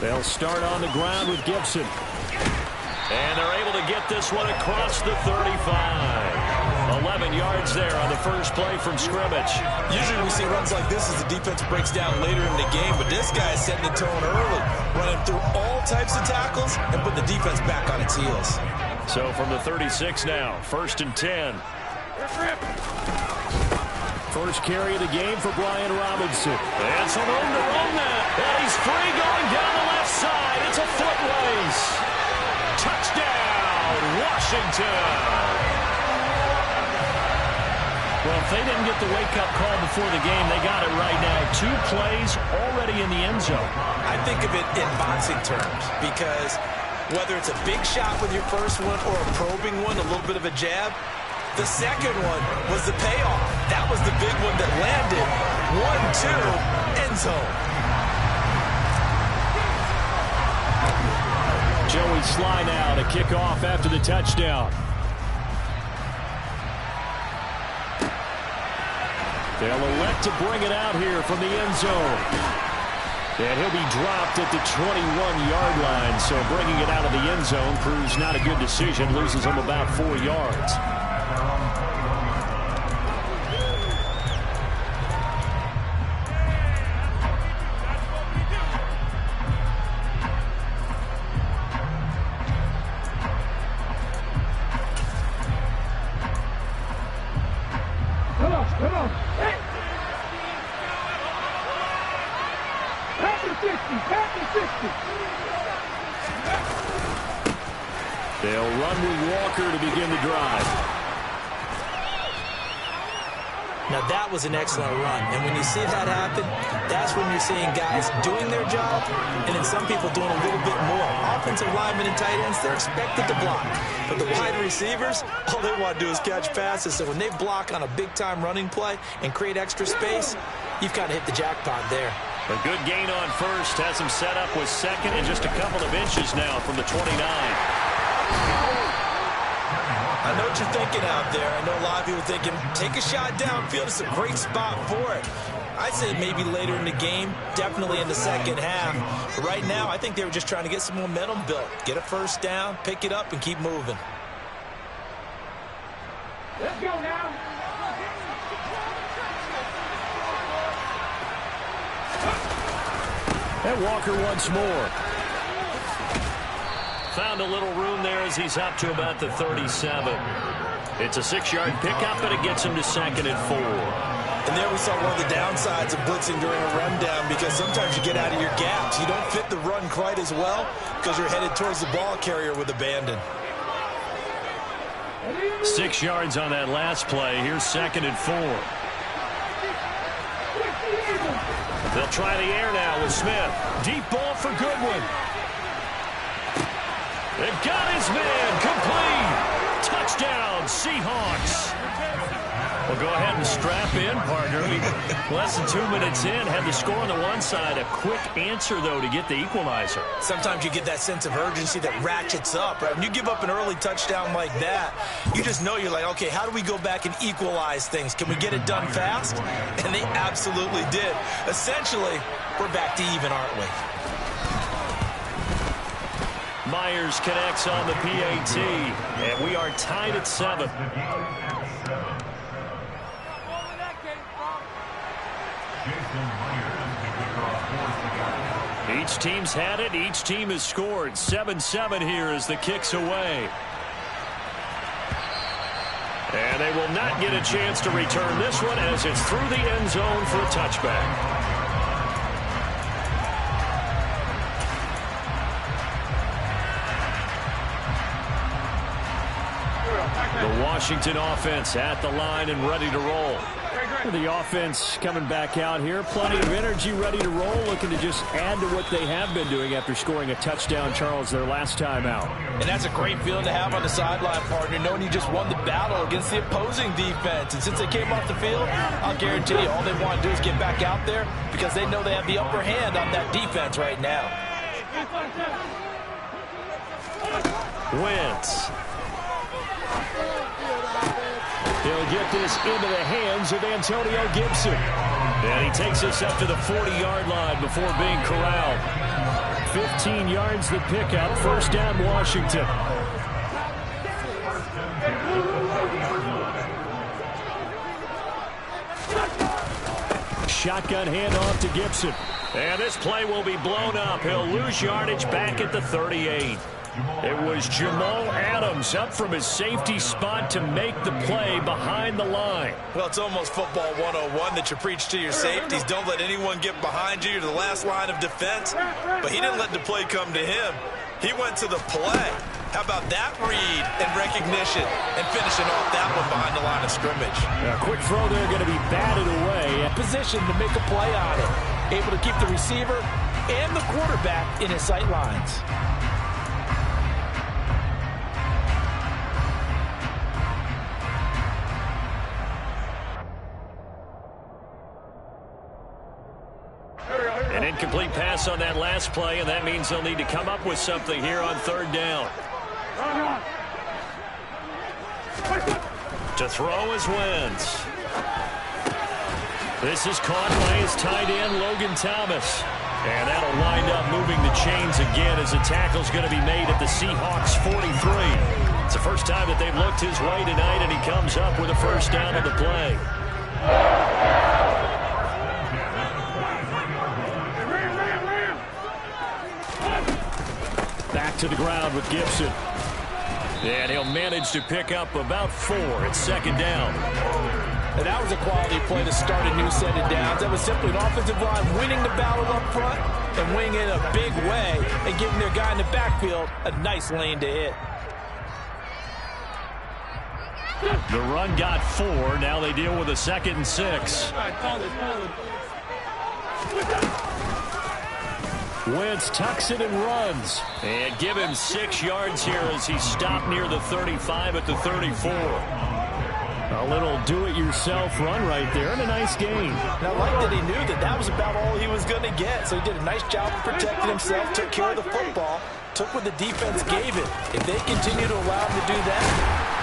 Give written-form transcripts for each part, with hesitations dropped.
They'll start on the ground with Gibson. And they're able to get this one across the 35. 11 yards there on the first play from scrimmage. Usually we see runs like this as the defense breaks down later in the game, but this guy is setting the tone early, running through all types of tackles and putting the defense back on its heels. So from the 36 now, 1st and 10. First carry of the game for Brian Robinson. And some room to run that. And he's free going down the left side. It's a foot race. Touchdown, Washington. Well, if they didn't get the wake-up call before the game, they got it right now. 2 plays already in the end zone. I think of it in boxing terms because whether it's a big shot with your first one or a probing one, a little bit of a jab, the second one was the payoff. That was the big one that landed. 1-2, end zone. Joey Sly now to kick off after the touchdown. They'll elect to bring it out here from the end zone. And he'll be dropped at the 21-yard line. So bringing it out of the end zone proves not a good decision. Loses him about 4 yards. They'll run with Walker to begin the drive. Now that was an excellent run, and when you see that happen, that's when you're seeing guys doing their job, and then some people doing a little bit more. Offensive linemen and tight ends, they're expected to block. But the wide receivers, all they want to do is catch passes, so when they block on a big-time running play and create extra space, you've got to hit the jackpot there. A good gain on first has him set up with second and just a couple of inches now from the 29. I know what you're thinking out there. I know a lot of people thinking, take a shot downfield. It's a great spot for it. I'd say maybe later in the game, definitely in the second half. But right now, I think they were just trying to get some momentum built. Get a first down, pick it up, and keep moving. Let's go now. And Walker once more. Found a little room there as he's up to about the 37. It's a 6-yard pickup, but it gets him to 2nd and 4. And there we saw one of the downsides of blitzing during a rundown because sometimes you get out of your gaps. You don't fit the run quite as well because you're headed towards the ball carrier with abandon. 6 yards on that last play. Here's 2nd and 4. They'll try the air now with Smith. Deep ball for Goodwin. They've got his man complete. Touchdown, Seahawks. Well, go ahead and strap in, partner. Less than 2 minutes in, had the score on the one side. A quick answer, though, to get the equalizer. Sometimes you get that sense of urgency that ratchets up, right? When you give up an early touchdown like that, you just know you're like, okay, how do we go back and equalize things? Can we get it done fast? And they absolutely did. Essentially, we're back to even, aren't we? Myers connects on the PAT, and we are tied at 7. Each team's had it. Each team has scored. 7-7 here as the kick's away. And they will not get a chance to return this one as it's through the end zone for a touchback. The Washington offense at the line and ready to roll. The offense coming back out here. Plenty of energy, ready to roll, looking to just add to what they have been doing after scoring a touchdown, Charles, their last time out. And that's a great feeling to have on the sideline, partner, knowing you just won the battle against the opposing defense. And since they came off the field, I'll guarantee you all they want to do is get back out there because they know they have the upper hand on that defense right now. Wentz. He'll get this into the hands of Antonio Gibson. And he takes us up to the 40-yard line before being corralled. 15 yards the pickup. First down, Washington. Shotgun handoff to Gibson. And this play will be blown up. He'll lose yardage back at the 38. It was Jamal Adams up from his safety spot to make the play behind the line. Well, it's almost football 101 that you preach to your safeties. Don't let anyone get behind you. You're the last line of defense. But he didn't let the play come to him. He went to the play. How about that read and recognition and finishing off that one behind the line of scrimmage? A quick throw there going to be batted away. Position to make a play on it. Able to keep the receiver and the quarterback in his sight lines. An incomplete pass on that last play, and that means they'll need to come up with something here on third down. To throw is Wentz. This is caught by his tight end, Logan Thomas. And that'll wind up moving the chains again as the tackle's going to be made at the Seahawks 43. It's the first time that they've looked his way tonight, and he comes up with a first down on the play. Back to the ground with Gibson. And he'll manage to pick up about 4 at second down. And that was a quality play to start a new set of downs. That was simply an offensive line winning the battle up front and winning it in a big way and giving their guy in the backfield a nice lane to hit. The run got 4. Now they deal with a 2nd and 6. Wentz tucks it and runs. And give him 6 yards here as he stopped near the 35 at the 34. A little do-it-yourself run right there and a nice gain. And I like that he knew that that was about all he was going to get. So he did a nice job of protecting himself, took care of the football, took what the defense gave it. If they continue to allow him to do that,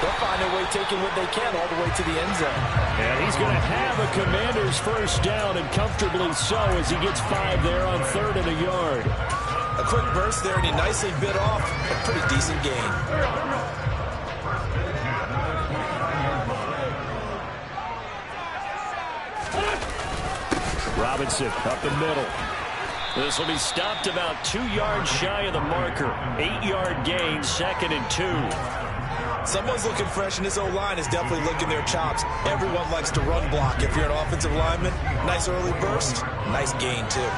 they'll find their way taking what they can all the way to the end zone. And he's going to have a Commander's first down, and comfortably so, as he gets 5 there on 3rd and a yard. A quick burst there, and he nicely bit off a pretty decent gain. Robinson up the middle. This will be stopped about 2 yards shy of the marker. 8-yard gain, 2nd and 2. Someone's looking fresh, and this O-line is definitely licking their chops. Everyone likes to run block. If you're an offensive lineman, nice early burst, nice gain too.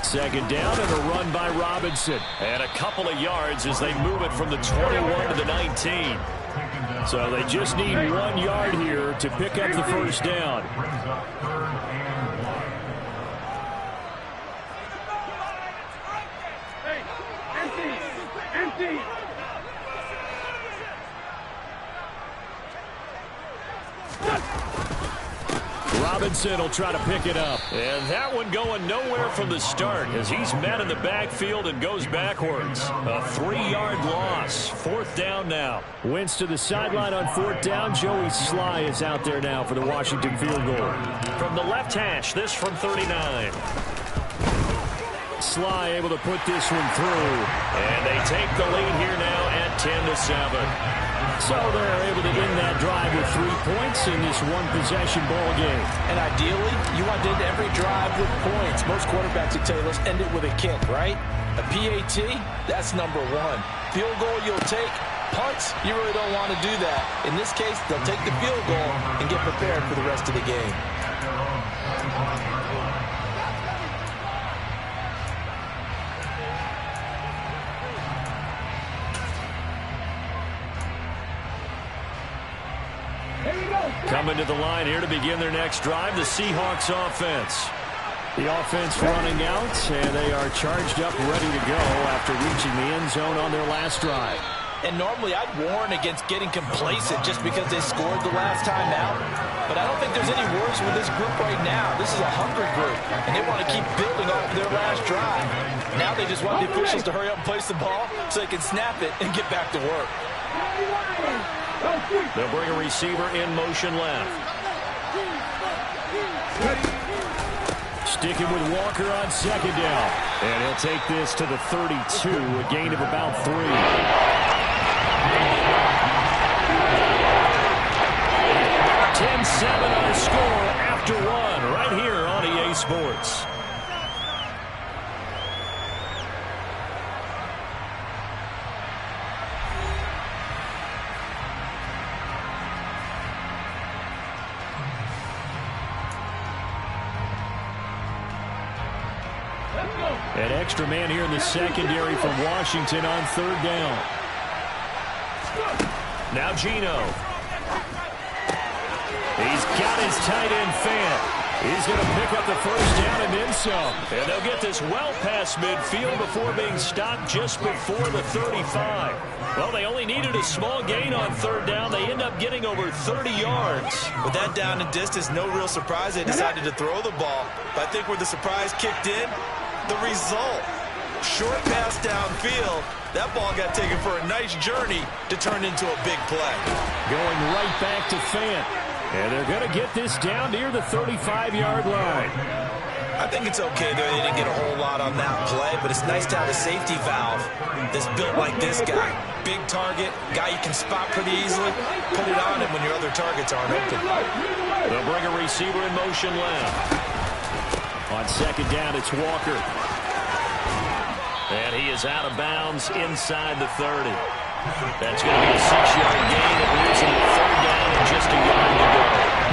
Second down and a run by Robinson. And a couple of yards as they move it from the 21 to the 19. So they just need 1 yard here to pick up the first down. Empty. Robinson will try to pick it up. And that one going nowhere from the start as he's met in the backfield and goes backwards. A 3-yard loss. 4th down now. Wentz to the sideline on 4th down. Joey Sly is out there now for the Washington field goal. From the left hash, this from 39. Sly able to put this one through. And they take the lead here now at 10-7. So they're able to end that drive with 3 points in this one-possession ball game. And ideally, you want to end every drive with points. Most quarterbacks would tell you, let's end it with a kick, right? A PAT, that's number 1. Field goal you'll take. Punts, you really don't want to do that. In this case, they'll take the field goal and get prepared for the rest of the game. Coming to the line here to begin their next drive, the Seahawks offense. The offense running out, and they are charged up, ready to go after reaching the end zone on their last drive. And normally I'd warn against getting complacent just because they scored the last time out. But I don't think there's any worries with this group right now. This is a hungry group, and they want to keep building off their last drive. Now they just want the officials to hurry up and place the ball so they can snap it and get back to work. They'll bring a receiver in motion left. Sticking with Walker on second down. And he'll take this to the 32, a gain of about 3. 10-7 our score after 1 right here on EA Sports. An extra man here in the secondary from Washington on third down. Now Geno. He's got his tight end Fant. He's going to pick up the first down and then some. And they'll get this well past midfield before being stopped just before the 35. Well, they only needed a small gain on third down. They end up getting over 30 yards. With that down and distance, no real surprise they decided to throw the ball. But I think where the surprise kicked in, the result. Short pass downfield. That ball got taken for a nice journey to turn into a big play. Going right back to Fant. And they're going to get this down near the 35-yard line. I think it's okay there. They didn't get a whole lot on that play, but it's nice to have a safety valve that's built like this guy. Big target, guy you can spot pretty easily. Put it on him when your other targets aren't open. They'll bring a receiver in motion left. On second down, it's Walker. And he is out of bounds inside the 30. That's going to be a 6-yard gain. It leaves him at third down and just a yard to go.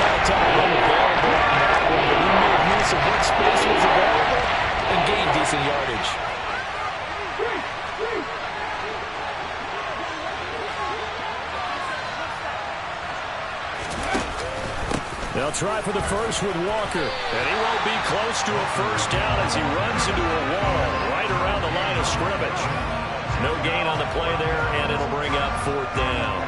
Not a time available on that one, but he made use of what space was available and gained decent yardage. They'll try for the first with Walker. And he won't be close to a first down as he runs into a wall right around the line of scrimmage. No gain on the play there, and it'll bring up fourth down.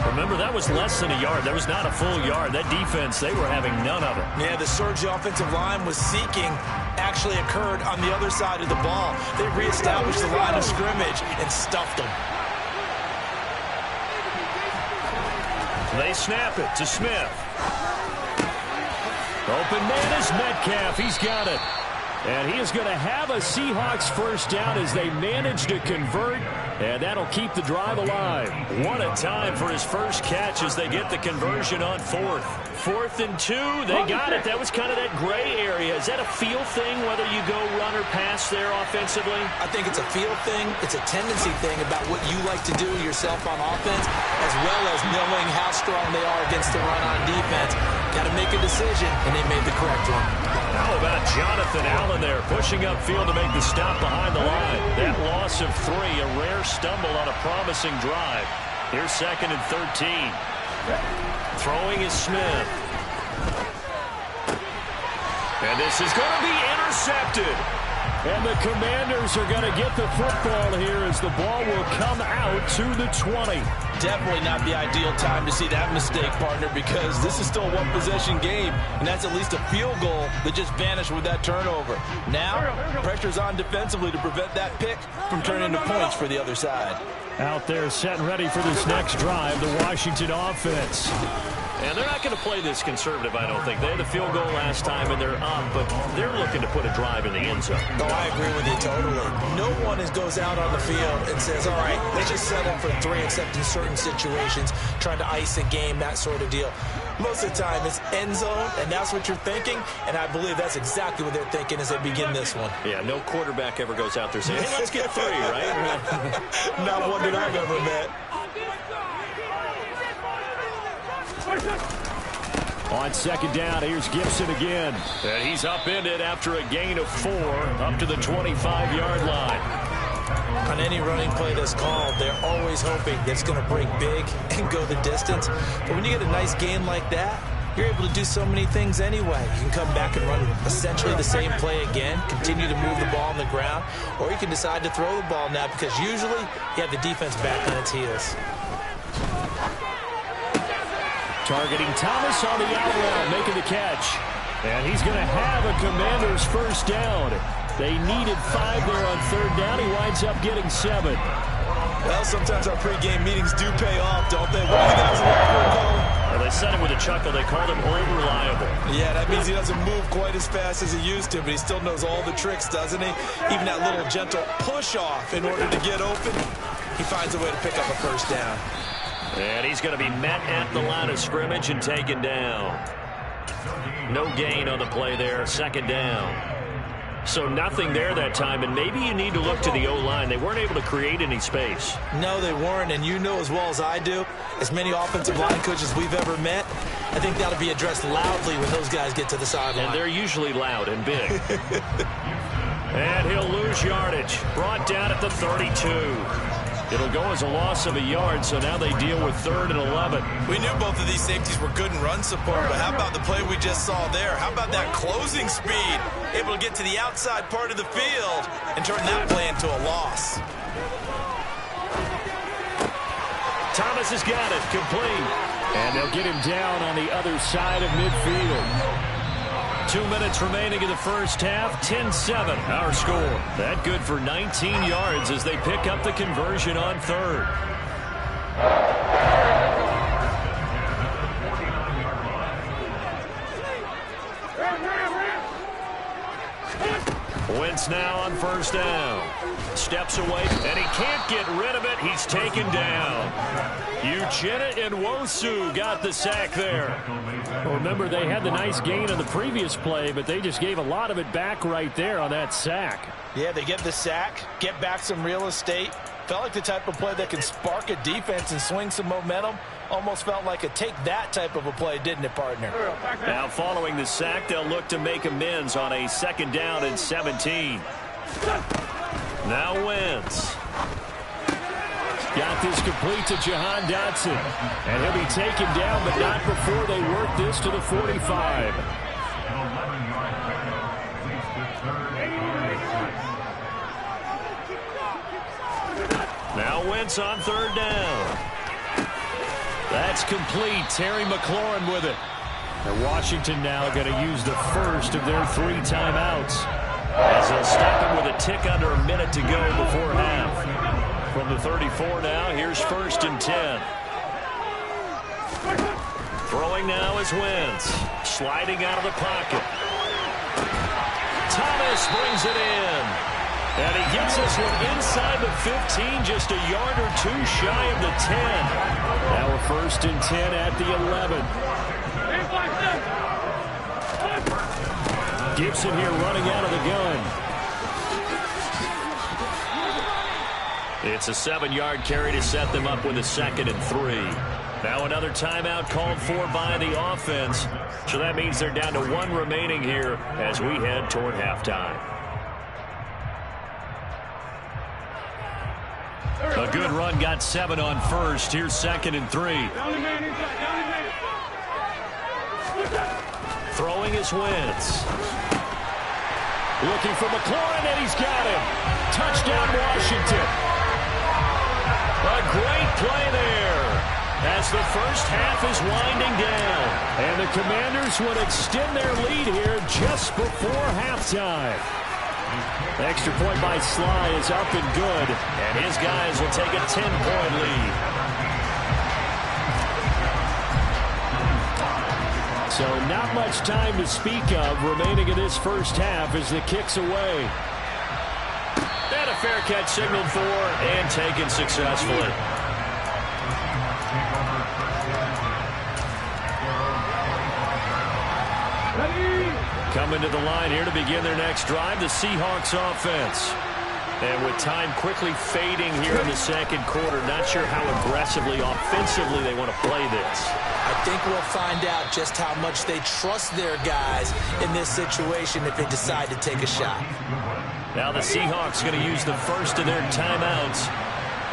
Remember, that was less than a yard. That was not a full yard. That defense, they were having none of it. Yeah, the surge the offensive line was seeking actually occurred on the other side of the ball. They reestablished the line of scrimmage and stuffed them. They snap it to Smith. Open man is Metcalf. He's got it. And he is going to have a Seahawks first down as they manage to convert, and that'll keep the drive alive. What a time for his first catch as they get the conversion on fourth. 4th and 2, they got it. That was kind of that gray area. Is that a feel thing, whether you go run or pass there offensively? I think it's a feel thing. It's a tendency thing about what you like to do yourself on offense, as well as knowing how strong they are against the run on defense. Got to make a decision, and they made the correct one. How about Jonathan Allen there pushing upfield to make the stop behind the line? That loss of 3, a rare stumble on a promising drive. Here's 2nd and 13. Throwing is Smith. And this is going to be intercepted. And the Commanders are going to get the football here as the ball will come out to the 20. Definitely not the ideal time to see that mistake, partner, because this is still a one-possession game, and that's at least a field goal that just vanished with that turnover. Now, pressure's on defensively to prevent that pick from turning into points for the other side. Out there set and ready for this next drive, the Washington offense. And they're not going to play this conservative, I don't think. They had a field goal last time, and they're up, but they're looking to put a drive in the end zone. Oh, I agree with you totally. No one goes out on the field and says, all right, let's just settle for 3, except in certain situations, trying to ice a game, that sort of deal. Most of the time, it's end zone, and that's what you're thinking, and I believe that's exactly what they're thinking as they begin this one. Yeah, no quarterback ever goes out there saying, hey, let's get 3, right? Not one that I've ever met. On second down, here's Gibson again. And he's upended after a gain of 4 up to the 25-yard line. On any running play that's called, they're always hoping that it's going to break big and go the distance. But when you get a nice gain like that, you're able to do so many things anyway. You can come back and run essentially the same play again, continue to move the ball on the ground, or you can decide to throw the ball now because usually you have the defense back on its heels. Targeting Thomas on the out route, making the catch. And he's going to have a Commanders first down. They needed 5 there on third down. He winds up getting 7. Well, sometimes our pregame meetings do pay off, don't they? What do you guys call? Well, they said it with a chuckle. They called him over-reliable. Yeah, that means he doesn't move quite as fast as he used to, but he still knows all the tricks, doesn't he? Even that little gentle push-off in order to get open, he finds a way to pick up a first down. And he's going to be met at the line of scrimmage and taken down. No gain on the play there, second down. So nothing there that time, and maybe you need to look to the O-line. They weren't able to create any space. No, they weren't, and you know as well as I do, as many offensive line coaches we've ever met, I think that'll be addressed loudly when those guys get to the sideline. And they're usually loud and big. And he'll lose yardage. Brought down at the 32. It'll go as a loss of a yard, so now they deal with 3rd and 11. We knew both of these safeties were good in run support, but how about the play we just saw there? How about that closing speed? Able to get to the outside part of the field and turn that play into a loss. Thomas has got it, complete. And they'll get him down on the other side of midfield. 2 minutes remaining in the first half, 10-7 our score. That good for 19 yards as they pick up the conversion on 3rd. Wentz now on first down. Steps away, and he can't get rid of it. He's taken down. Uchenna Nwosu got the sack there. Well, remember, they had the nice gain on the previous play, but they just gave a lot of it back right there on that sack. Yeah, they get the sack, get back some real estate. Felt like the type of play that can spark a defense and swing some momentum. Almost felt like a take-that type of a play, didn't it, partner? Now, following the sack, they'll look to make amends on a 2nd down and 17. Now Wentz. Got this complete to Jahan Dotson. And he'll be taken down, but not before they work this to the 45. Now Wentz on 3rd down. That's complete. Terry McLaurin with it. And Washington now going to use the first of their 3 timeouts, as they'll stop him with a tick under a minute to go before half. From the 34 now, here's 1st and 10. Throwing now is Wentz. Sliding out of the pocket. Thomas brings it in. And he gets this one inside the 15, just a yard or 2 shy of the 10. Now a 1st and 10 at the 11. Gibson here running out of the gun. It's a 7-yard carry to set them up with a 2nd and 3. Now another timeout called for by the offense. So that means they're down to 1 remaining here as we head toward halftime. A good run, got 7 on first. Here's 2nd and 3. Throwing is Wentz. Looking for McLaurin, and he's got him. Touchdown, Washington. A great play there as the first half is winding down. And the Commanders would extend their lead here just before halftime. The extra point by Sly is up and good, and his guys will take a 10-point lead. So not much time to speak of remaining in this first half as the kick's away. And a fair catch signaled for and taken successfully. Coming to the line here to begin their next drive, the Seahawks offense. And with time quickly fading here in the 2nd quarter, not sure how aggressively, offensively they want to play this. I think we'll find out just how much they trust their guys in this situation if they decide to take a shot. Now the Seahawks going to use the first of their timeouts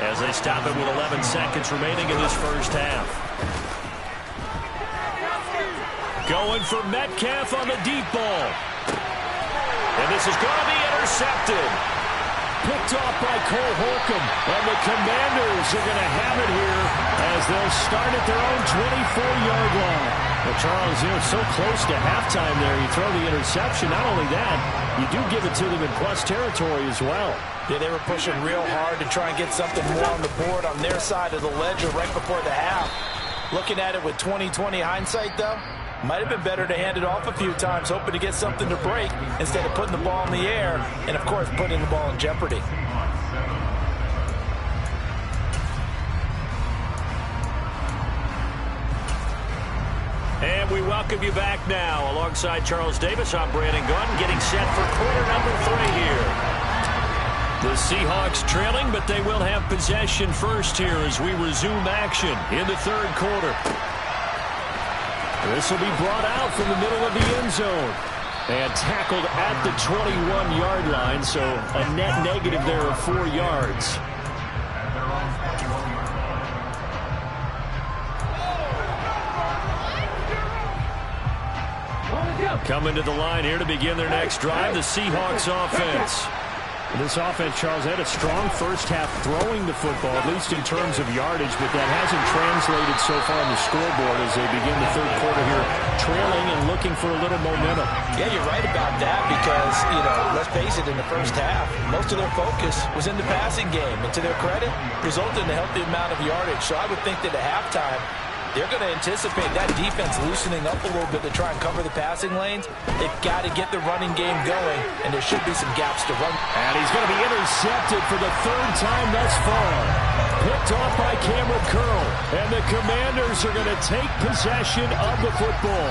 as they stop it with 11 seconds remaining in this first half. Going for Metcalf on the deep ball. And this is going to be intercepted. Picked off by Cole Holcomb. And the Commanders are going to have it here as they'll start at their own 24-yard line. Well, Charles, so close to halftime there. You throw the interception. Not only that, you do give it to them in plus territory as well. Yeah, they were pushing real hard to try and get something more on the board on their side of the ledger right before the half. Looking at it with 20/20 hindsight, though, might have been better to hand it off a few times, hoping to get something to break instead of putting the ball in the air and, of course, putting the ball in jeopardy. And we welcome you back now. Alongside Charles Davis, I'm Brandon Gunn, getting set for quarter number 3 here. The Seahawks trailing, but they will have possession first here as we resume action in the third quarter. This will be brought out from the middle of the end zone and tackled at the 21-yard line, so a net negative there of 4 yards. Coming to the line here to begin their next drive, the Seahawks offense. This offense, Charles, had a strong first half throwing the football, at least in terms of yardage, but that hasn't translated so far on the scoreboard as they begin the third quarter here, trailing and looking for a little momentum. Yeah, you're right about that because, let's face it, in the first half, most of their focus was in the passing game. And to their credit, resulted in a healthy amount of yardage. So I would think that at halftime, they're going to anticipate that defense loosening up a little bit to try and cover the passing lanes. They've got to get the running game going, and there should be some gaps to run. And he's going to be intercepted for the 3rd time thus far. Picked off by Cameron Curl. And the Commanders are going to take possession of the football.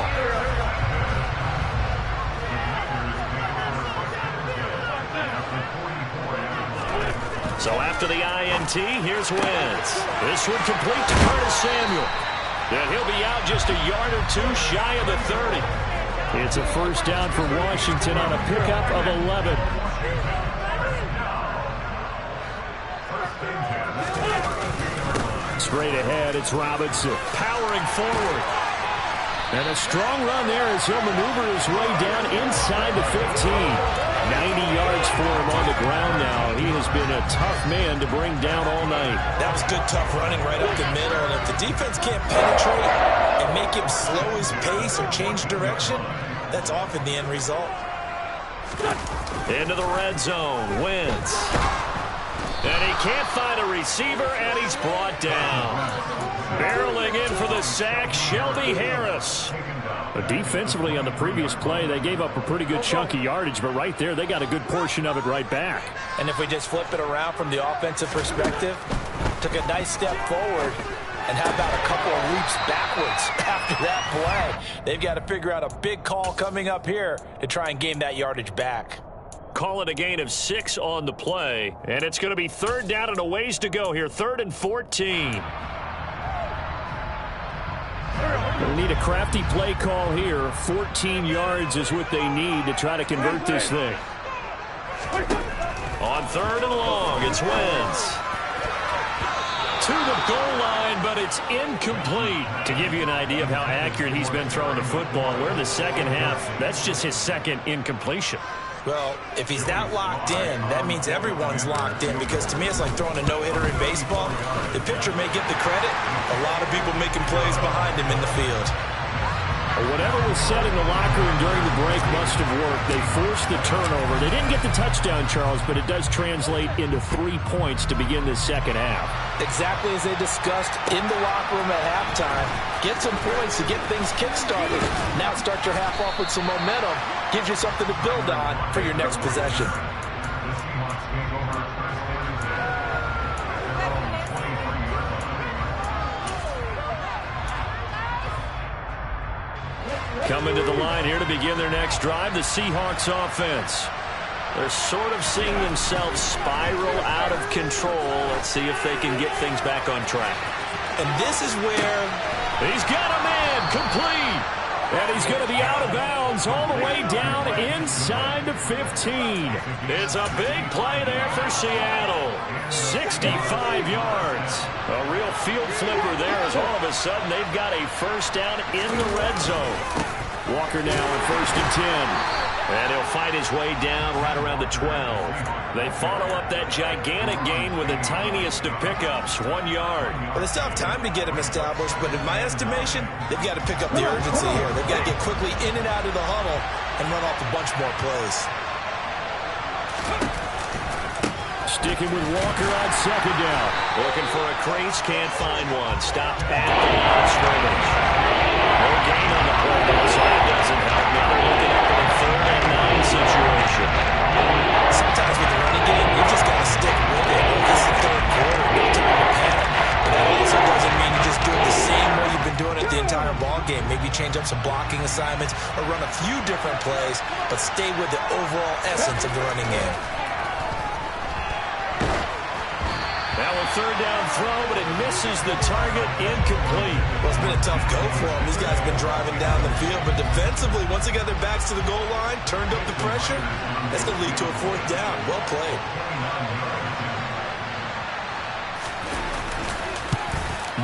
So after the INT, here's Wentz. This one complete to Curtis Samuel. And he'll be out just a yard or 2 shy of the 30. It's a first down for Washington on a pickup of 11. Straight ahead, it's Robinson powering forward. And a strong run there as he'll maneuver his way down inside the 15. 90 yards for him on the ground now. He has been a tough man to bring down all night. That was good, tough running right up the middle. And if the defense can't penetrate and make him slow his pace or change direction, that's often the end result. Into the red zone, Wentz. And he can't find a receiver, and he's brought down. Barreling in for the sack, Shelby Harris. But defensively on the previous play, they gave up a pretty good chunk of yardage, but right there, they got a good portion of it right back. And if we just flip it around from the offensive perspective, took a nice step forward, and how about a couple of leaps backwards after that play? They've got to figure out a big call coming up here to try and gain that yardage back. Call it a gain of 6 on the play, and it's going to be 3rd down and a ways to go here, 3rd and 14. They'll need a crafty play call here. 14 yards is what they need to try to convert this thing. On 3rd and long, it's Wentz. To the goal line, but it's incomplete. To give you an idea of how accurate he's been throwing the football, we're in the second half. That's just his 2nd incompletion. Well, if he's that locked in, that means everyone's locked in, because to me it's like throwing a no-hitter in baseball. The pitcher may get the credit, a lot of people making plays behind him in the field. Whatever was said in the locker room during the break must have worked. They forced the turnover. They didn't get the touchdown, Charles, but it does translate into 3 points to begin this second half. Exactly as they discussed in the locker room at halftime. Get some points to get things kick-started. Now start your half off with some momentum. Gives you something to build on for your next possession. Coming to the line here to begin their next drive, the Seahawks offense. They're sort of seeing themselves spiral out of control. Let's see if they can get things back on track. And this is where he's got a man complete. And he's going to be out of bounds all the way down inside the 15. It's a big play there for Seattle. 65 yards. A real field flipper there as all of a sudden they've got a first down in the red zone. Walker now on 1st and 10. And he'll fight his way down right around the 12. They follow up that gigantic gain with the tiniest of pickups, 1 yard. Well, they still have time to get him established, but in my estimation, they've got to pick up the urgency here. They've got to get quickly in and out of the huddle and run off a bunch more plays. Sticking with Walker on 2nd down. Looking for a crease, can't find one. Stopped at the line of scrimmage. No gain on the play there, so that doesn't help. Now they're looking up in a 3rd and 9 situation. Sometimes with the running game, you just got to stick with it. This is the 3rd quarter, no time to panic. But that also doesn't mean you just do it the same way you've been doing it the entire ball game. Maybe change up some blocking assignments or run a few different plays, but stay with the overall essence of the running game. Now a 3rd down throw, but it misses the target, incomplete. Well, it's been a tough go for them. These guys have been driving down the field, but defensively, once they got their backs to the goal line, turned up the pressure, that's going to lead to a 4th down. Well played.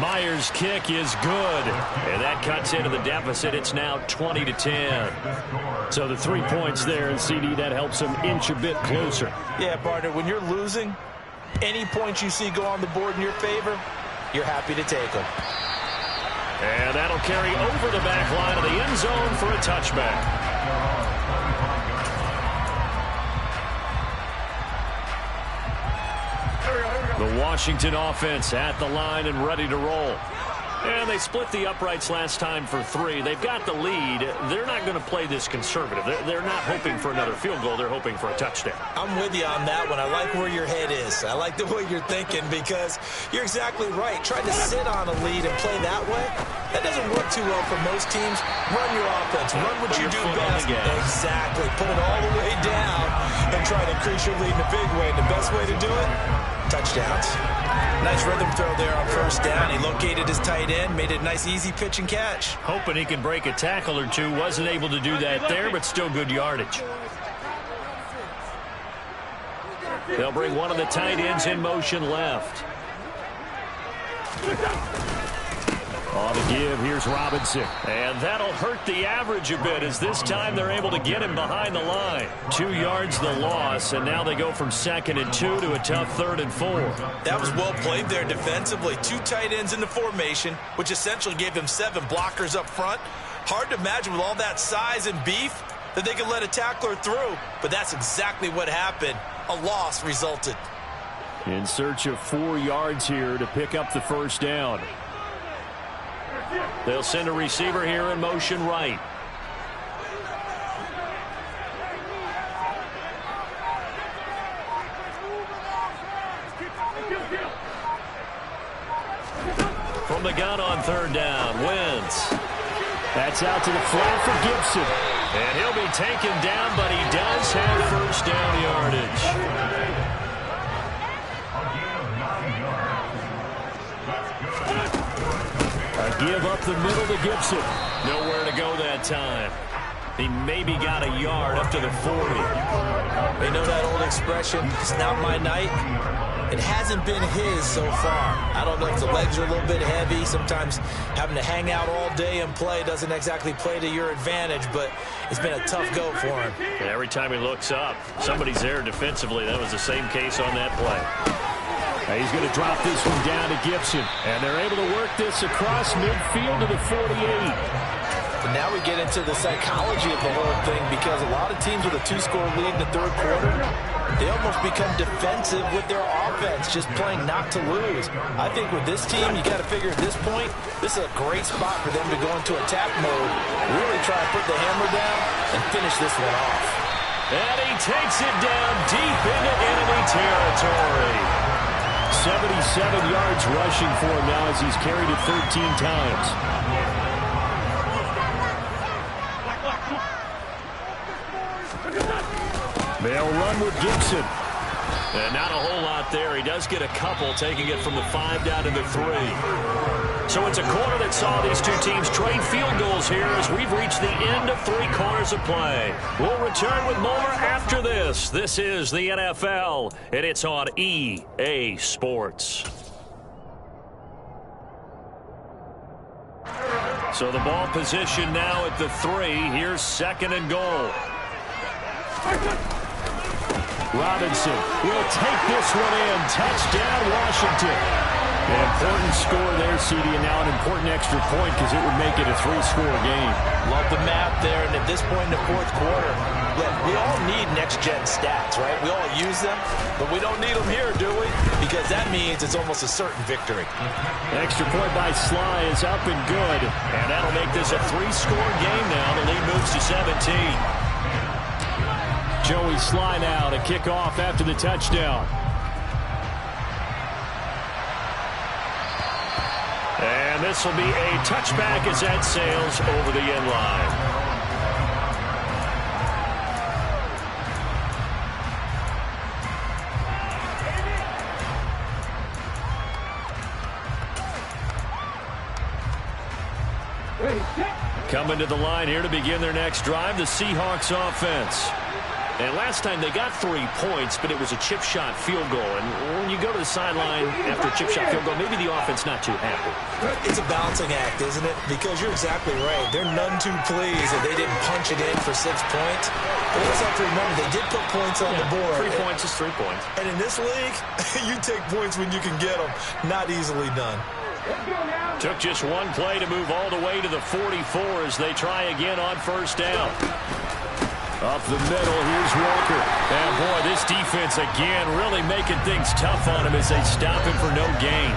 Myers' kick is good, and that cuts into the deficit. It's now 20-10. So the 3 points there, and CD, that helps them inch a bit closer. Yeah, partner, when you're losing, any points you see go on the board in your favor, you're happy to take them. And that'll carry over the back line of the end zone for a touchback. The Washington offense at the line and ready to roll. And they split the uprights last time for 3. They've got the lead. They're not going to play this conservative. They're not hoping for another field goal. They're hoping for a touchdown. I'm with you on that one. I like where your head is. I like the way you're thinking because you're exactly right. Trying to sit on a lead and play that way, that doesn't work too well for most teams. Run your offense. Run what you do best. Exactly. Put it all the way down and try to increase your lead in a big way. And the best way to do it, touchdowns. Nice rhythm throw there on 1st down. He located his tight end, made it a nice easy pitch and catch. Hoping he can break a tackle or two. Wasn't able to do that there, but still good yardage. They'll bring one of the tight ends in motion left. On the give, here's Robinson. And that'll hurt the average a bit as this time they're able to get him behind the line. 2 yards the loss, and now they go from 2nd and 2 to a tough 3rd and 4. That was well played there defensively. 2 tight ends in the formation, which essentially gave them 7 blockers up front. Hard to imagine with all that size and beef that they could let a tackler through, but that's exactly what happened. A loss resulted. In search of 4 yards here to pick up the 1st down. They'll send a receiver here in motion right. From the gun on 3rd down, Wentz. That's out to the flat for Gibson. And he'll be taken down, but he does have 1st down yardage. Give up the middle to Gibson. Nowhere to go that time. He maybe got a yard up to the 40. They know that old expression, it's not my night. It hasn't been his so far. I don't know if the legs are a little bit heavy. Sometimes having to hang out all day and play doesn't exactly play to your advantage, but it's been a tough go for him. And every time he looks up, somebody's there defensively. That was the same case on that play. He's going to drop this one down to Gibson. And they're able to work this across midfield to the 48. And now we get into the psychology of the whole thing because a lot of teams with a 2-score lead in the 3rd quarter, they almost become defensive with their offense, just playing not to lose. I think with this team, you got to figure at this point, this is a great spot for them to go into attack mode, really try to put the hammer down and finish this one off. And he takes it down deep into enemy territory. 77 yards rushing for him now as he's carried it 13 times. They'll run with Gibson. And not a whole lot there. He does get a couple, taking it from the 5 down to the 3. So it's a quarter that saw these two teams trade field goals here as we've reached the end of 3 quarters of play. We'll return with more after this. This is the NFL, and it's on EA Sports. So the ball position now at the 3. Here's 2nd and goal. Robinson will take this one in. Touchdown, Washington. An important score there, CD, and now an important extra point because it would make it a 3-score game. Love the map there, and at this point in the 4th quarter, yeah, we all need next-gen stats, right? We all use them, but we don't need them here, do we? Because that means it's almost a certain victory. Extra point by Sly is up and good, and that'll make this a 3-score game now. The lead moves to 17. Joey Sly now to kick off after the touchdown. And this will be a touchback as that sails over the end line. Coming to the line here to begin their next drive, the Seahawks offense. And last time they got 3 points, but it was a chip shot field goal. And when you go to the sideline after a chip shot field goal, maybe the offense not too happy. It's a balancing act, isn't it? Because you're exactly right. They're none too pleased that they didn't punch it in for 6 points. But let's have to remember, they did put points on the board. 3 points is 3 points. And in this league, you take points when you can get them. Not easily done. Took just one play to move all the way to the 44 as they try again on 1st down. Up the middle, here's Walker. And boy, this defense again really making things tough on him as they stop him for no gain.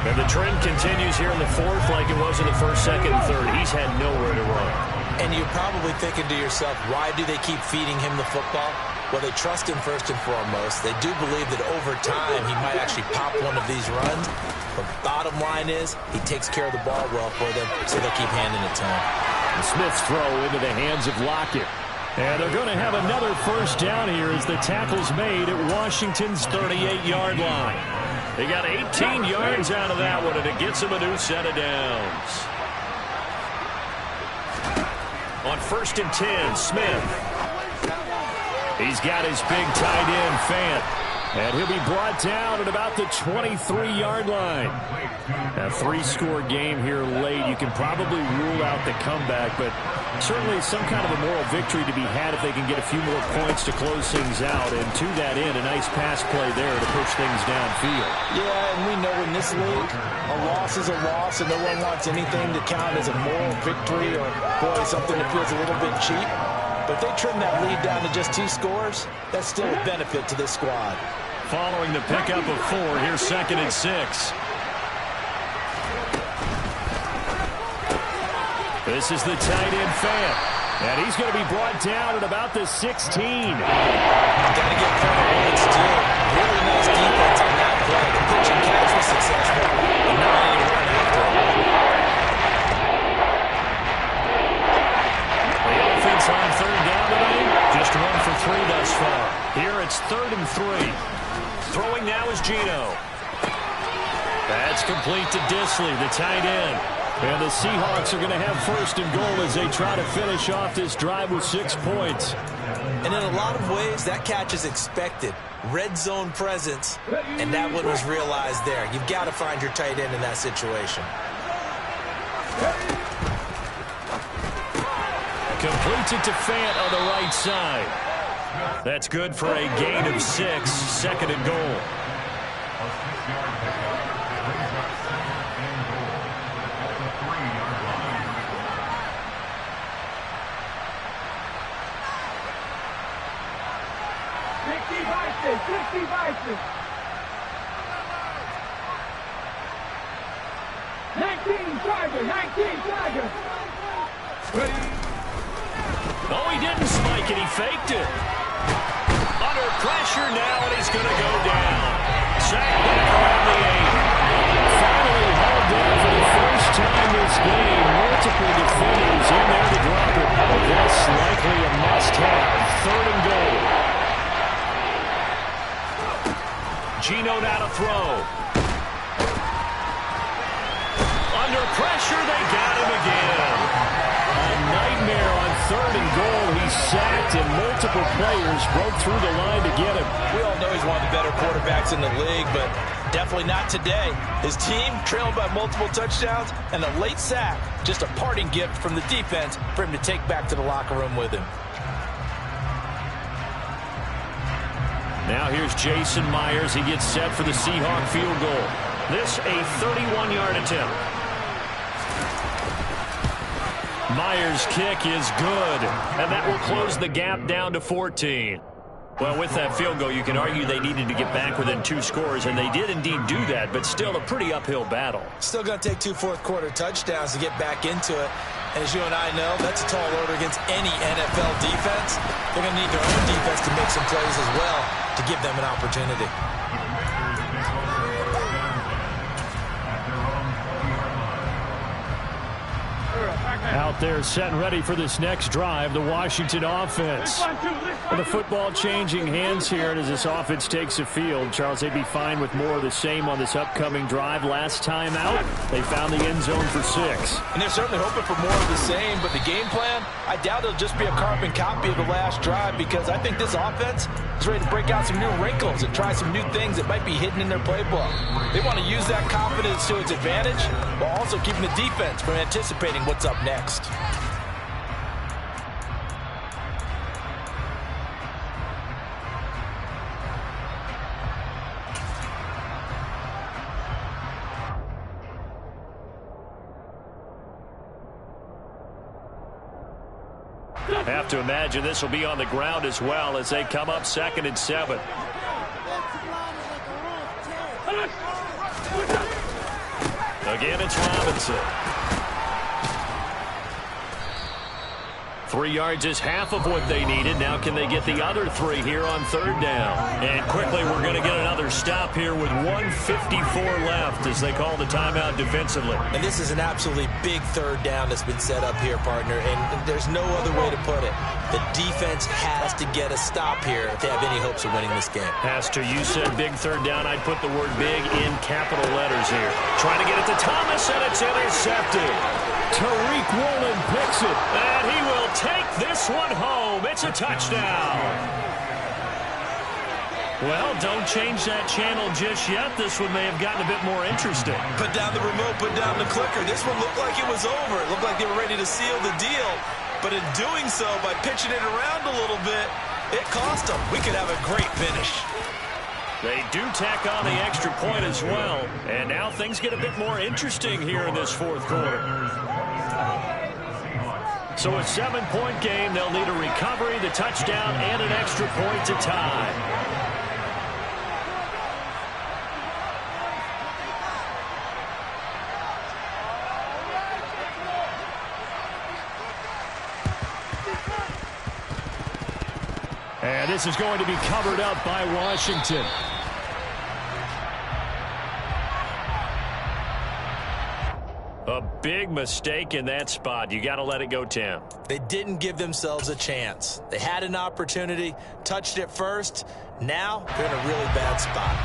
And the trend continues here in the 4th like it was in the 1st, 2nd, and 3rd. He's had nowhere to run. And you're probably thinking to yourself, why do they keep feeding him the football? Well, they trust him first and foremost. They do believe that over time he might actually pop one of these runs. But bottom line is he takes care of the ball well for them, so they'll keep handing it to him. The Smith's throw into the hands of Lockett. And they're going to have another 1st down here as the tackle's made at Washington's 38-yard line. They got 18 yards out of that one, and it gets them a new set of downs. On 1st and 10, Smith. He's got his big tight end, Fant. And he'll be brought down at about the 23-yard line. A 3-score game here late. You can probably rule out the comeback, but certainly some kind of a moral victory to be had if they can get a few more points to close things out. And to that end, a nice pass play there to push things downfield. Yeah, and we know in this league, a loss is a loss, and no one wants anything to count as a moral victory or, boy, something that feels a little bit cheap. But if they trim that lead down to just 2 scores, that's still a benefit to this squad. Following the pickup of 4, here's 2nd and 6. This is the tight end, Fant. And he's going to be brought down at about the 16. Got to give credit it's due. Really nice defense on that play. The pitch and catch was successful. And now they need to run after it. The offense on 3rd down today, just 1 for 3 thus far. Here it's 3rd and 3. Throwing now is Geno. That's complete to Disley, the tight end. And the Seahawks are going to have 1st and goal as they try to finish off this drive with 6 points. And in a lot of ways, that catch is expected. Red zone presence, and that one was realized there. You've got to find your tight end in that situation. Completes it to Fant on the right side. That's good for a gain of 6, 2nd and goal. Oh, he didn't spike it. He faked it. Under pressure now, and he's going to go down. Sacked back around the 8. Finally held down for the first time this game. Multiple defenders in there to drop it. This likely a must-have. 3rd and goal. Geno now to throw. Under pressure, they got him again. A nightmare on 3rd and goal. He's sacked, and multiple players broke through the line to get him. We all know he's one of the better quarterbacks in the league, but Definitely not today. His team trailing by multiple touchdowns, and a late sack, just a parting gift from the defense for him to take back to the locker room with him. Now here's Jason Myers. He gets set for the Seahawk field goal. This a 31-yard attempt. Myers' kick is good, and that will close the gap down to 14. Well, with that field goal, you can argue they needed to get back within 2 scores, and they did indeed do that, but still a pretty uphill battle. Still going to take 2 fourth-quarter touchdowns to get back into it. And as you and I know, that's a tall order against any NFL defense. They're going to need their own defense to make some plays as well to give them an opportunity. Out there set and ready for this next drive, the Washington offense. The football changing hands here, and as this offense takes the field, Charles, they'd be fine with more of the same on this upcoming drive. Last time out, they found the end zone for 6. And they're certainly hoping for more of the same, but the game plan, I doubt it'll just be a carbon copy of the last drive, because I think this offense is ready to break out some new wrinkles and try some new things that might be hidden in their playbook. They want to use that confidence to its advantage, while also keeping the defense from anticipating what's up next. I have to imagine this will be on the ground as well as they come up 2nd and 7. Again, it's Robinson. 3 yards is half of what they needed. Now can they get the other 3 here on 3rd down? And quickly we're going to get another stop here with 1:54 left as they call the timeout defensively. And this is an absolutely big 3rd down that's been set up here, partner, and there's no other way to put it. The defense has to get a stop here if they have any hopes of winning this game. Has to. You said big 3rd down. I'd put the word big in capital letters here. Trying to get it to Thomas, and it's intercepted. Tariq Woolen picks it, and he will take this one home. It's a touchdown. Well, don't change that channel just yet. This one may have gotten a bit more interesting. Put down the remote, put down the clicker. This one looked like it was over. It looked like they were ready to seal the deal. But in doing so, by pitching it around a little bit, it cost them. We could have a great finish. They do tack on the extra point as well. And now things get a bit more interesting here in this 4th quarter. So a 7-point game. They'll need a recovery, the touchdown, and an extra point to tie. And this is going to be covered up by Washington. A big mistake in that spot. You got to let it go, Tim. They didn't give themselves a chance. They had an opportunity, touched it first. Now they're in a really bad spot.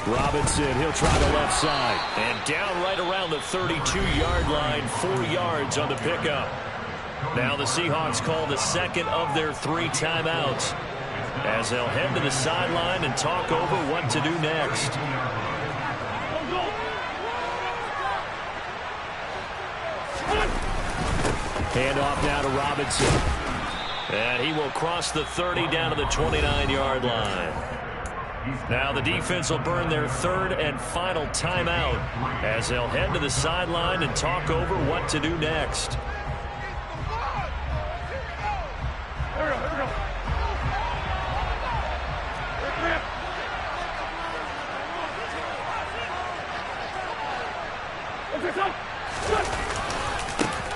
Robinson, he'll try the left side. And down right around the 32-yard line, 4 yards on the pickup. Now the Seahawks call the 2nd of their 3 timeouts as they'll head to the sideline and talk over what to do next. Hand off now to Robinson. And he will cross the 30 down to the 29-yard line. Now the defense will burn their 3rd and final timeout as they'll head to the sideline and talk over what to do next.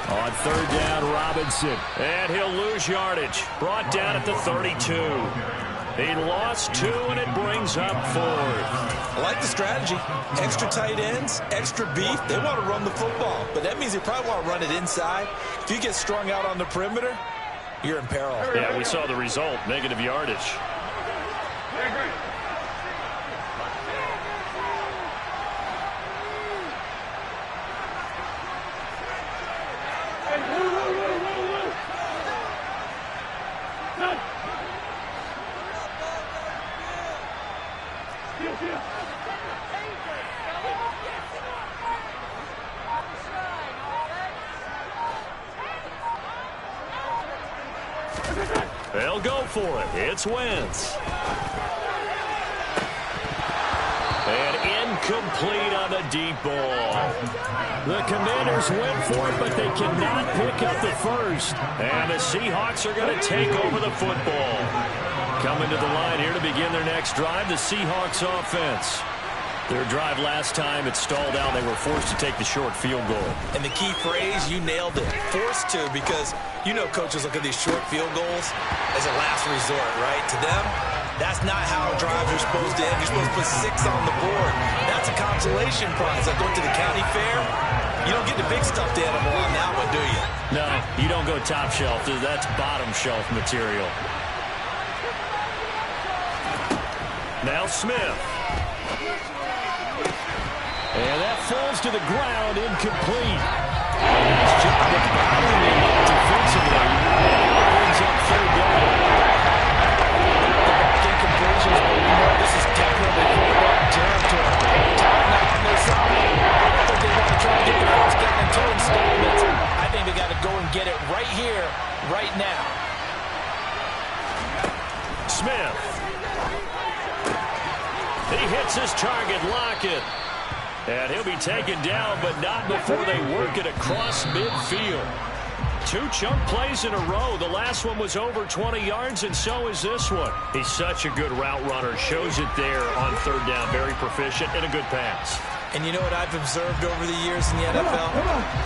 On 3rd down, Robinson. And he'll lose yardage. Brought down at the 32. He lost 2, and it brings up 4th. I like the strategy. Extra tight ends, extra beef. They want to run the football, but that means they probably want to run it inside. If you get strung out on the perimeter, you're in peril. Yeah, we saw the result, negative yardage. They'll go for it. It's Wentz. And incomplete on the deep ball. The Commanders went for it, but they cannot pick up the first. And the Seahawks are going to take over the football. Coming to the line here to begin their next drive, the Seahawks offense. Their drive last time, it stalled out. They were forced to take the short field goal. And the key phrase, you nailed it. Forced to, because you know coaches look at these short field goals as a last resort, right? To them, that's not how drives are supposed to end. You're supposed to put 6 on the board. That's a consolation prize. Like going to the county fair, you don't get the big stuffed animal on that one, do you? No, you don't go top shelf. That's bottom shelf material. Now Smith. And that falls to the ground, incomplete. Nice job of bottling him up defensively. And now brings up third down. Incompletions, but we know this is definitely quarterback territory. Time now on their side. I think they want to try and get the first down in 2 installments. I think they got to go and get it right here, right now. Smith. He hits his target, Lockett. And he'll be taken down, but not before they work it across midfield. 2 chunk plays in a row. The last one was over 20 yards, and so is this one. He's such a good route runner. Shows it there on third down. Very proficient and a good pass. And you know what I've observed over the years in the NFL?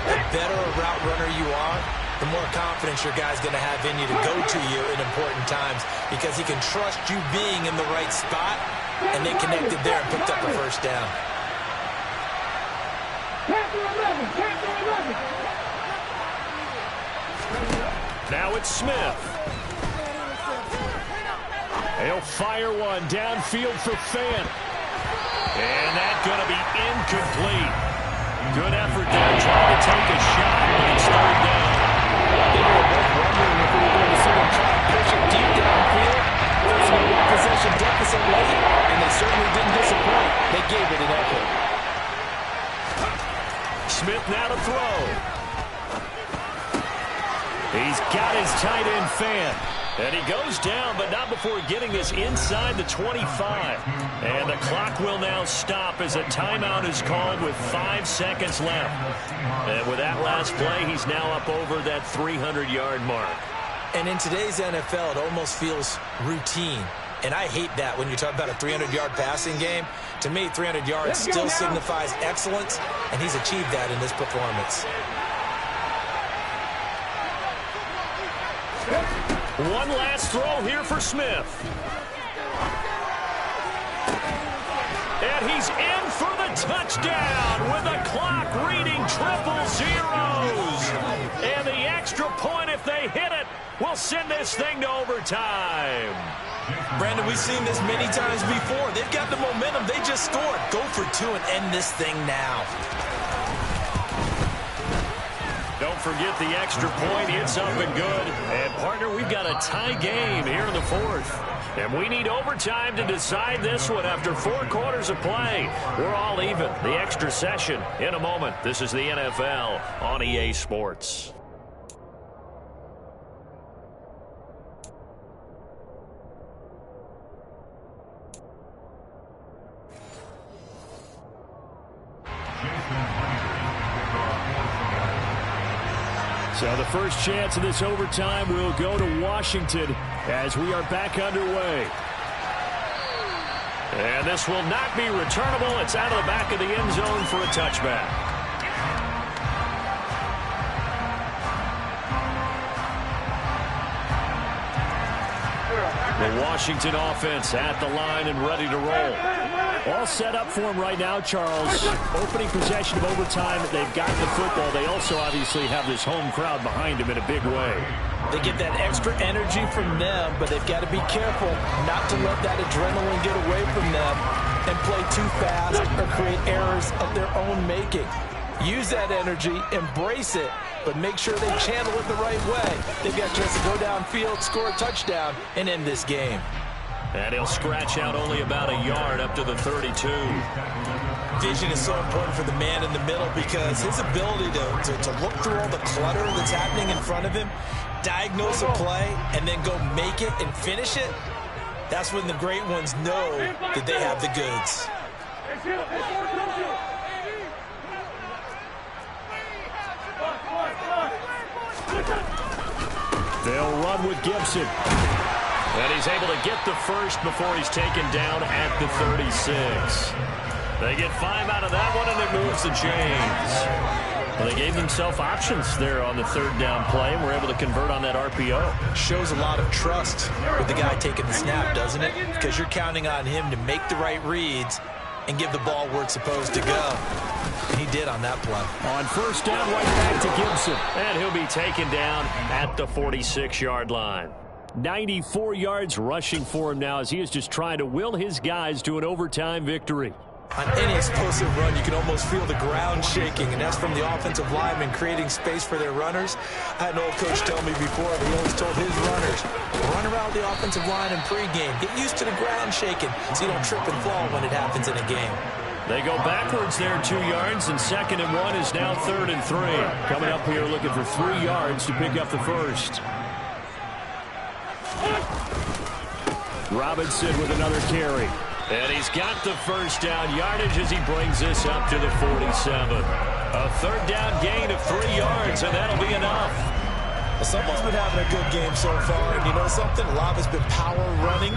The better a route runner you are, the more confidence your guy's going to have in you to go to you in important times, because he can trust you being in the right spot, and they connected there and picked up the first down. Now it's Smith. He'll fire one downfield for Fant. And that's going to be incomplete. Good effort there, trying to take a shot, but it's third down. I think we were both wondering if we were going to see them try to push it deep downfield. There's a one-possession deficit late, and they certainly didn't disappoint. They gave it an effort. Smith now to throw. He's got his tight end Fant. And he goes down, but not before getting this inside the 25. And the clock will now stop as a timeout is called with 5 seconds left. And with that last play, he's now up over that 300-yard mark. And in today's NFL, it almost feels routine. And I hate that when you talk about a 300-yard passing game. To me, 300 yards still signifies excellence, and he's achieved that in this performance. One last throw here for Smith. And he's in for the touchdown with the clock reading triple zeros. And the extra point, if they hit it, will send this thing to overtime. Brandon, we've seen this many times before. They've got the momentum. They just scored. Go for 2 and end this thing now. Don't forget the extra point. It's up and good. And, partner, we've got a tie game here in the 4th. And we need overtime to decide this one after 4 quarters of play. We're all even. The extra session in a moment. This is the NFL on EA Sports. So the first chance of this overtime will go to Washington as we are back underway. And this will not be returnable. It's out of the back of the end zone for a touchback. The Washington offense at the line and ready to roll. All set up for him right now, Charles. Opening possession of overtime. They've got the football. They also obviously have this home crowd behind them in a big way. They get that extra energy from them, but they've got to be careful not to let that adrenaline get away from them and play too fast or create errors of their own making. Use that energy, embrace it, but make sure they channel it the right way. They've got a chance to go downfield, score a touchdown, and end this game. And he'll scratch out only about a yard up to the 32. Vision is so important for the man in the middle because his ability to look through all the clutter that's happening in front of him diagnose a play and then go make it and finish it, that's when the great ones know that they have the goods. They'll run with Gibson. And he's able to get the first before he's taken down at the 36. They get 5 out of that one, and it moves the chains. Well, they gave themselves options there on the third down play, and were able to convert on that RPO. Shows a lot of trust with the guy taking the snap, doesn't it? Because you're counting on him to make the right reads and give the ball where it's supposed to go. And he did on that play. On first down, right back to Gibson. And he'll be taken down at the 46-yard line. 94 yards rushing for him now as he is just trying to will his guys to an overtime victory. On any explosive run, you can almost feel the ground shaking, and that's from the offensive linemen creating space for their runners. I had an old coach tell me before that he always told his runners, run around the offensive line in pregame. Get used to the ground shaking so you don't trip and fall when it happens in a game. They go backwards there 2 yards, and 2nd and 1 is now 3rd and 3. Coming up here looking for 3 yards to pick up the first. Robinson with another carry. And he's got the first down yardage as he brings this up to the 47. A 3rd down gain of 3 yards, and that'll be enough. Well, someone's been having a good game so far, and you know something? A lot has been power running.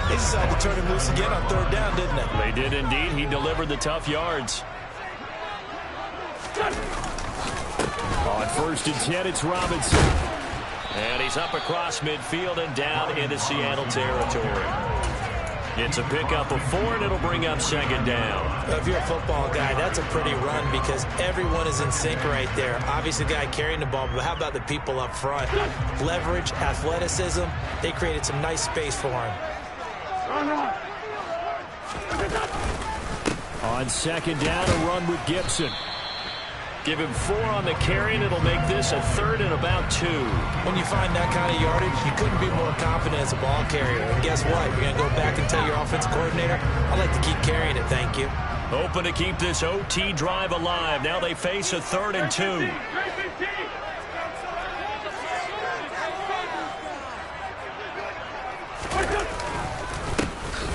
They decided to turn him loose again on 3rd down, didn't they? They did indeed. He delivered the tough yards. On 1st and 10, it's Robinson. And he's up across midfield and down into Seattle territory. It's a pickup of 4, and it'll bring up 2nd down. Well, if you're a football guy, that's a pretty run because everyone is in sync right there. Obviously, the guy carrying the ball, but how about the people up front? Leverage, athleticism, they created some nice space for him. On 2nd down, a run with Gibson. Give him 4 on the carry, and it'll make this a 3rd and about 2. When you find that kind of yardage, you couldn't be more confident as a ball carrier. And guess what? You're going to go back and tell your offensive coordinator, I'd like to keep carrying it, thank you. Hoping to keep this OT drive alive. Now they face a 3rd and 2.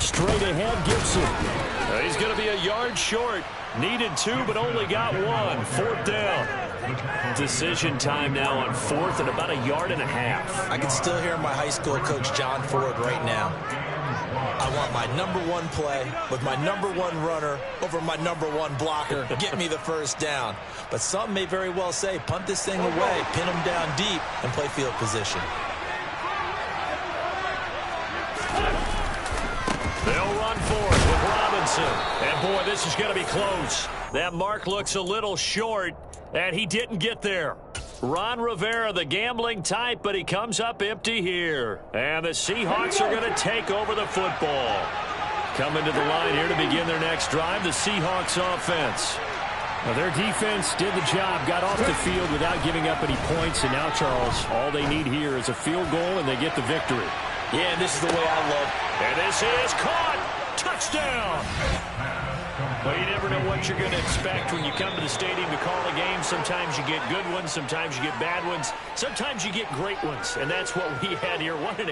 Straight ahead, Gibson. He's going to be a yard short. Needed 2, but only got 1. 4th down. Decision time now on 4th and about 1.5 yards. I can still hear my high school coach, John Ford, right now. I want my #1 play with my #1 runner over my #1 blocker. Get me the first down. But some may very well say, punt this thing away, pin him down deep, and play field position. They'll run for it with Robinson. And, boy, this is going to be close. That mark looks a little short, and he didn't get there. Ron Rivera, the gambling type, but he comes up empty here. And the Seahawks are going to take over the football. Coming to the line here to begin their next drive, the Seahawks offense. Well, their defense did the job, got off the field without giving up any points. And now, Charles, all they need here is a field goal, and they get the victory. Yeah, this is the way I love. And this is caught. Touchdown. Well, you never know what you're going to expect when you come to the stadium to call a game. Sometimes you get good ones. Sometimes you get bad ones. Sometimes you get great ones. And that's what we had here. What an